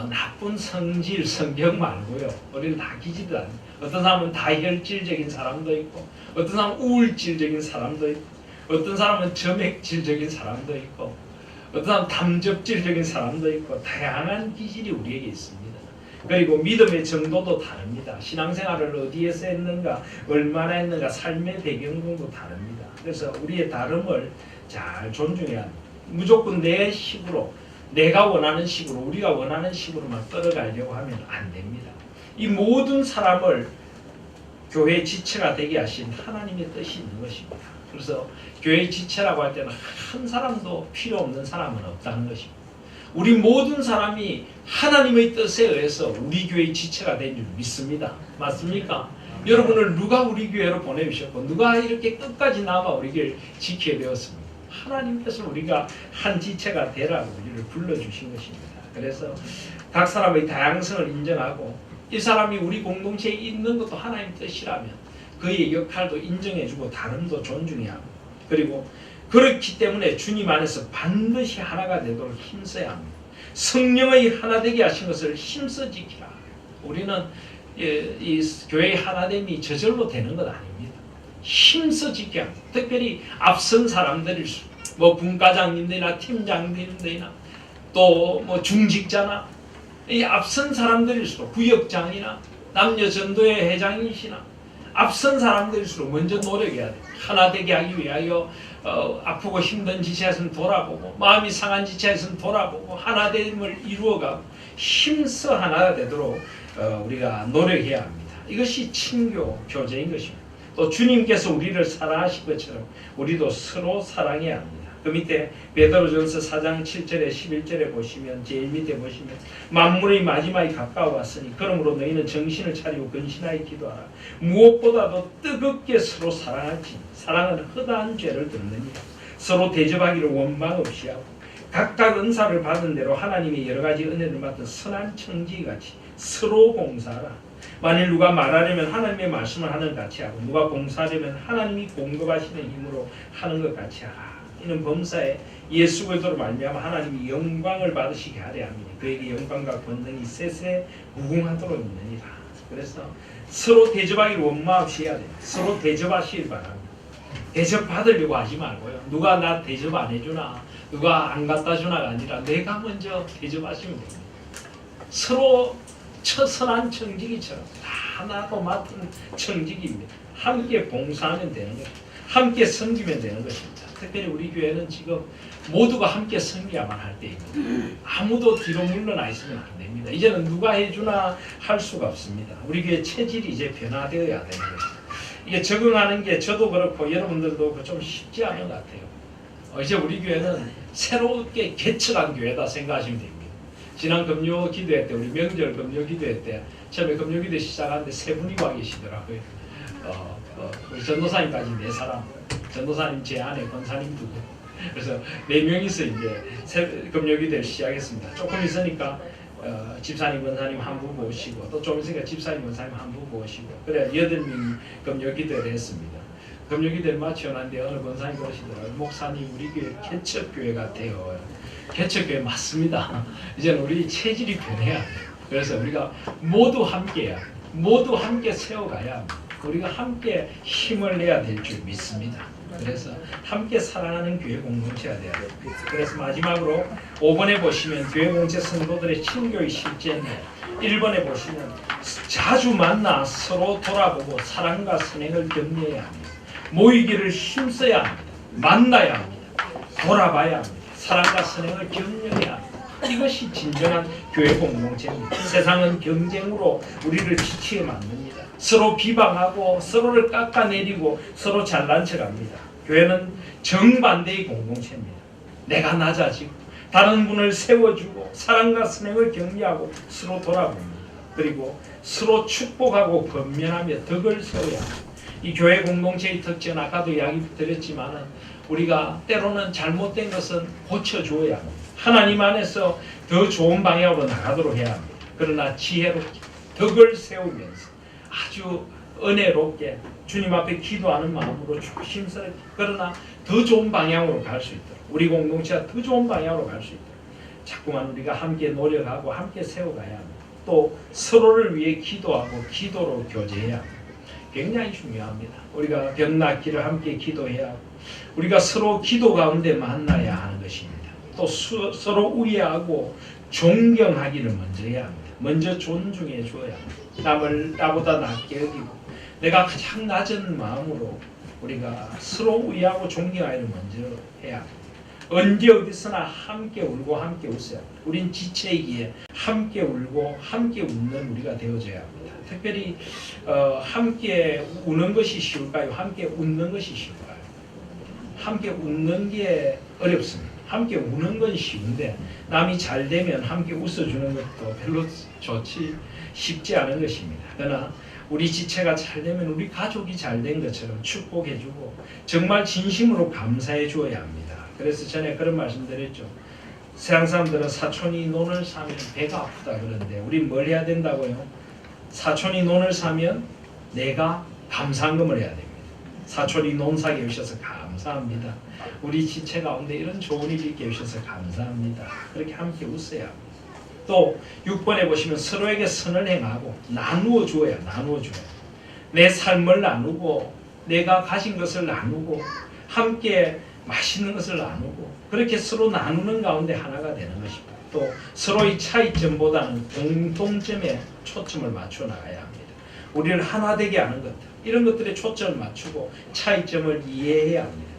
나쁜 성질, 성격 말고요. 우리는 다 기질이 다릅니다. 어떤 사람은 다혈질적인 사람도 있고 어떤 사람은 우울질적인 사람도 있고 어떤 사람은 점액질적인 사람도 있고 어떤 사람은 담접질적인 사람도 있고 다양한 기질이 우리에게 있습니다. 그리고 믿음의 정도도 다릅니다. 신앙생활을 어디에서 했는가, 얼마나 했는가, 삶의 배경도 다릅니다. 그래서 우리의 다름을 잘 존중해야 합니다. 무조건 내 식으로, 내가 원하는 식으로, 우리가 원하는 식으로만 끌어가려고 하면 안 됩니다. 이 모든 사람을 교회의 지체가 되게 하신 하나님의 뜻이 있는 것입니다. 그래서 교회의 지체라고 할 때는 한 사람도 필요 없는 사람은 없다는 것입니다. 우리 모든 사람이 하나님의 뜻에 의해서 우리 교회의 지체가 된 줄 믿습니다. 맞습니까? 여러분을 누가 우리 교회로 보내주셨고 누가 이렇게 끝까지 남아 우리 교회를 지키게 되었습니까? 하나님께서 우리가 한 지체가 되라고 우리를 불러주신 것입니다. 그래서 각 사람의 다양성을 인정하고 이 사람이 우리 공동체에 있는 것도 하나님 뜻이라면 그의 역할도 인정해주고 다름도 존중해야 합니다. 그리고 그렇기 때문에 주님 안에서 반드시 하나가 되도록 힘써야 합니다. 성령의 하나 되게 하신 것을 힘써 지키라. 우리는 이 교회의 하나됨이 저절로 되는 것 아닙니다. 힘써 지켜야 합니다. 특별히 앞선 사람들일수록 뭐 분과장님들이나 팀장님들이나 또 뭐 중직자나 이 앞선 사람들일수록 구역장이나 남녀 전도회 회장이시나 앞선 사람들일수록 먼저 노력해야 돼요. 하나 되게 하기 위하여 아프고 힘든 지체에서는 돌아보고 마음이 상한 지체에서는 돌아보고 하나됨을 이루어가고 힘써 하나가 되도록 우리가 노력해야 합니다. 이것이 친교 교제인 것입니다. 또 주님께서 우리를 사랑하신 것처럼 우리도 서로 사랑해야 합니다. 그 밑에 베드로전서 4장 7절에 11절에 보시면 제일 밑에 보시면 만물의 마지막이 가까워 왔으니 그러므로 너희는 정신을 차리고 근신하여 기도하라. 무엇보다도 뜨겁게 서로 사랑할지 사랑은 허다한 죄를 덮느니라. 서로 대접하기를 원망 없이 하고 각각 은사를 받은 대로 하나님의 여러 가지 은혜를 받은 선한 청지기같이 서로 봉사하라. 만일 누가 말하려면 하나님의 말씀을 하는 것 같이 하고 누가 봉사하려면 하나님이 공급하시는 힘으로 하는 것 같이 하라. 이는 범사에 예수 그리스도로 말미암아 하나님이 영광을 받으시게 하려 함이니 그에게 영광과 권능이 세세 무궁하도록 있느니라. 그래서 서로 대접하기를 원망 없이 해야 돼요. 서로 대접하시길 바랍니다. 대접 받으려고 하지 말고요. 누가 나 대접 안 해주나 누가 안 갖다 주나가 아니라 내가 먼저 대접하시면 됩니다. 서로 처선한 청지기처럼 다 나도 맡은 청지기입니다. 함께 봉사하면 되는 거예요. 함께 섬기면 되는 것입니다. 특별히 우리 교회는 지금 모두가 함께 섬겨야만 할 때입니다. 아무도 뒤로 물러나 있으면 안 됩니다. 이제는 누가 해주나 할 수가 없습니다. 우리 교회 체질이 이제 변화되어야 되는 것입니다. 이게 적응하는 게 저도 그렇고 여러분들도 좀 쉽지 않은 것 같아요. 이제 우리 교회는 새롭게 개척한 교회다 생각하시면 됩니다. 지난 금요 기도회 때 우리 명절 금요 기도회 때 처음에 금요 기도 시작하는데 세 분이 와 계시더라고요. 우리 전도사님까지 4사람, 전도사님 제 아내 권사님 2분, 그래서 4명이서 이제 금요 기도를 시작했습니다. 조금 있으니까 집사님, 권사님 한 분 모시고 또 좀 있으니까 집사님, 권사님 한 분 모시고 그래 8명이 금요 기도를 했습니다. 금요 기도를 마치고 난 뒤에 어느 권사님 그러시더라고요. 목사님 우리 교회 개척교회 같아요. 개척교회 맞습니다. 이제는 우리 체질이 변해야 돼요. 그래서 우리가 모두 함께야, 모두 함께 세워가야 합니다. 우리가 함께 힘을 내야 될 줄 믿습니다. 그래서 함께 사랑하는 교회 공동체가 돼야 돼요. 그래서 마지막으로 5번에 보시면 교회 공동체 성도들의 친교의 실제인데 1번에 보시면 자주 만나 서로 돌아보고 사랑과 선행을 격려해야 합니다. 모이기를 힘써야 합니다. 만나야 합니다. 돌아봐야 합니다. 사랑과 선행을 격려해야 합니다. 이것이 진정한 교회 공동체입니다. 세상은 경쟁으로 우리를 지치게 만듭니다. 서로 비방하고 서로를 깎아내리고 서로 잘난 척합니다. 교회는 정반대의 공동체입니다. 내가 낮아지고 다른 분을 세워주고 사랑과 선행을 격려하고 서로 돌아봅니다. 그리고 서로 축복하고 권면하며 덕을 세워야 합니다. 이 교회 공동체의 특징은 아까도 이야기 드렸지만 우리가 때로는 잘못된 것은 고쳐줘야 합니다. 하나님 안에서 더 좋은 방향으로 나가도록 해야 합니다. 그러나 지혜롭게 덕을 세우면서 아주 은혜롭게 주님 앞에 기도하는 마음으로 조심스럽게 그러나 더 좋은 방향으로 갈 수 있도록 우리 공동체가 더 좋은 방향으로 갈 수 있도록 자꾸만 우리가 함께 노력하고 함께 세워가야 합니다. 또 서로를 위해 기도하고 기도로 교제해야 합니다. 굉장히 중요합니다. 우리가 병 낫기를 함께 기도해야 하고 우리가 서로 기도 가운데 만나야 하는 것입니다. 또 서로 우애하고 존경하기를 먼저 해야 합니다. 먼저 존중해 줘야 합니다. 남을 나보다 낮게 여기고 내가 가장 낮은 마음으로 우리가 서로 우애하고 존경하기를 먼저 해야 합니다. 언제 어디서나 함께 울고 함께 웃어야 합니다. 우린 지체이기에 함께 울고 함께 웃는 우리가 되어줘야 합니다. 특별히 함께 우는 것이 쉬울까요? 함께 웃는 것이 쉬울까요? 함께 웃는 게 어렵습니다. 함께 우는 건 쉬운데 남이 잘 되면 함께 웃어주는 것도 별로 쉽지 않은 것입니다. 그러나 우리 지체가 잘 되면 우리 가족이 잘 된 것처럼 축복해주고 정말 진심으로 감사해 주어야 합니다. 그래서 전에 그런 말씀 드렸죠. 세상 사람들은 사촌이 논을 사면 배가 아프다 그러는데 우린 뭘 해야 된다고요? 사촌이 논을 사면 내가 감사금을 해야 됩니다. 사촌이 논 사게 해주셔서 감사합니다. 우리 지체 가운데 이런 좋은 일이 있게 해주셔서 감사합니다. 그렇게 함께 웃어야 합니다. 또 6번에 보시면 서로에게 선을 행하고 나누어 주어야 나누어 줘야 내 삶을 나누고 내가 가진 것을 나누고 함께 맛있는 것을 나누고 그렇게 서로 나누는 가운데 하나가 되는 것입니다. 또 서로의 차이점보다는 공통점에 초점을 맞춰 나가야 합니다. 우리를 하나 되게 하는 것들 이런 것들에 초점을 맞추고 차이점을 이해해야 합니다.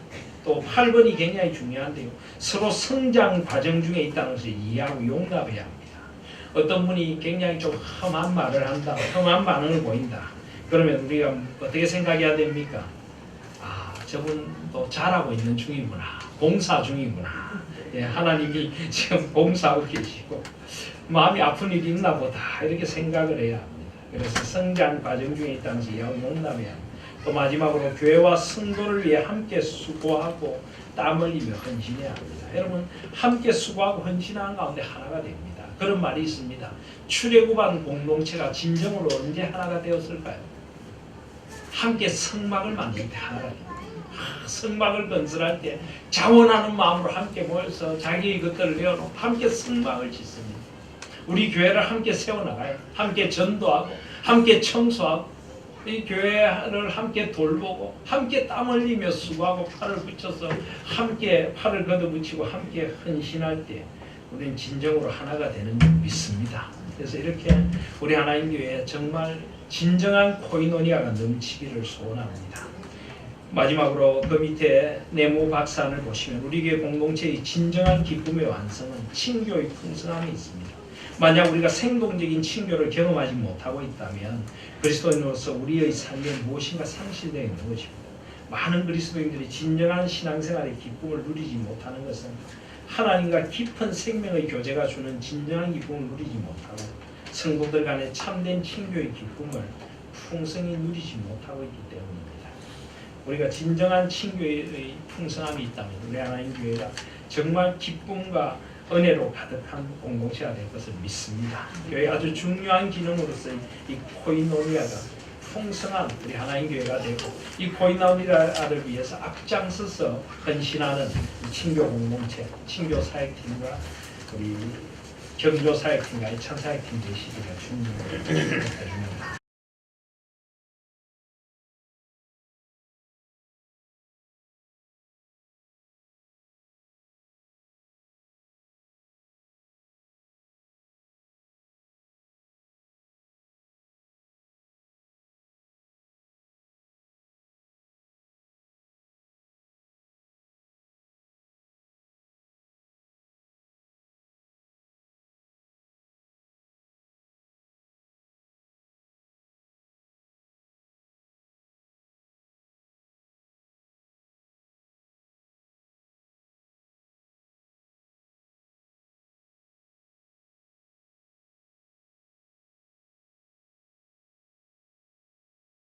또 8번이 굉장히 중요한데요. 서로 성장 과정 중에 있다는 것을 이해하고 용납해야 합니다. 어떤 분이 굉장히 좀 험한 말을 한다, 험한 반응을 보인다. 그러면 우리가 어떻게 생각해야 됩니까? 아, 저분도 잘하고 있는 중이구나. 봉사 중이구나. 예, 하나님이 지금 봉사하고 계시고 마음이 아픈 일이 있나 보다. 이렇게 생각을 해야 합니다. 그래서 성장 과정 중에 있다는 것을 이해하고 용납해야 합니다. 또 마지막으로 교회와 성도를 위해 함께 수고하고 땀 흘리며 헌신해야 합니다. 여러분 함께 수고하고 헌신하는 가운데 하나가 됩니다. 그런 말이 있습니다. 출애굽한 공동체가 진정으로 언제 하나가 되었을까요? 함께 성막을 만들 때 하나가 됩니다. 성막을 건설할 때 자원하는 마음으로 함께 모여서 자기의 것들을 내어놓고 함께 성막을 짓습니다. 우리 교회를 함께 세워나가요. 함께 전도하고 함께 청소하고 이 교회를 함께 돌보고 함께 땀 흘리며 수고하고 팔을 붙여서 함께 팔을 걷어붙이고 함께 헌신할 때 우리는 진정으로 하나가 되는 줄 믿습니다. 그래서 이렇게 우리 하나님 교회에 정말 진정한 코이노니아가 넘치기를 소원합니다. 마지막으로 그 밑에 네모 박산을 보시면 우리 교회 공동체의 진정한 기쁨의 완성은 친교의 풍성함이 있습니다. 만약 우리가 생동적인 친교를 경험하지 못하고 있다면 그리스도인으로서 우리의 삶에 무엇인가 상실되어 있는 것입니다. 많은 그리스도인들이 진정한 신앙생활의 기쁨을 누리지 못하는 것은 하나님과 깊은 생명의 교제가 주는 진정한 기쁨을 누리지 못하고 성도들 간의 참된 친교의 기쁨을 풍성히 누리지 못하고 있기 때문입니다. 우리가 진정한 친교의 풍성함이 있다면 우리 하나님 교회가 정말 기쁨과 은혜로 가득한 공동체가 될 것을 믿습니다. 교회 아주 중요한 기능으로서 이 코이노니아가 풍성한 우리 하나님 교회가 되고 이 코이노니아를 위해서 앞장서서 헌신하는 친교 공동체, 친교 사역팀과 우리 경조 사역팀과 이 천사역팀 되시기를 주님으로 기도해 줍니다.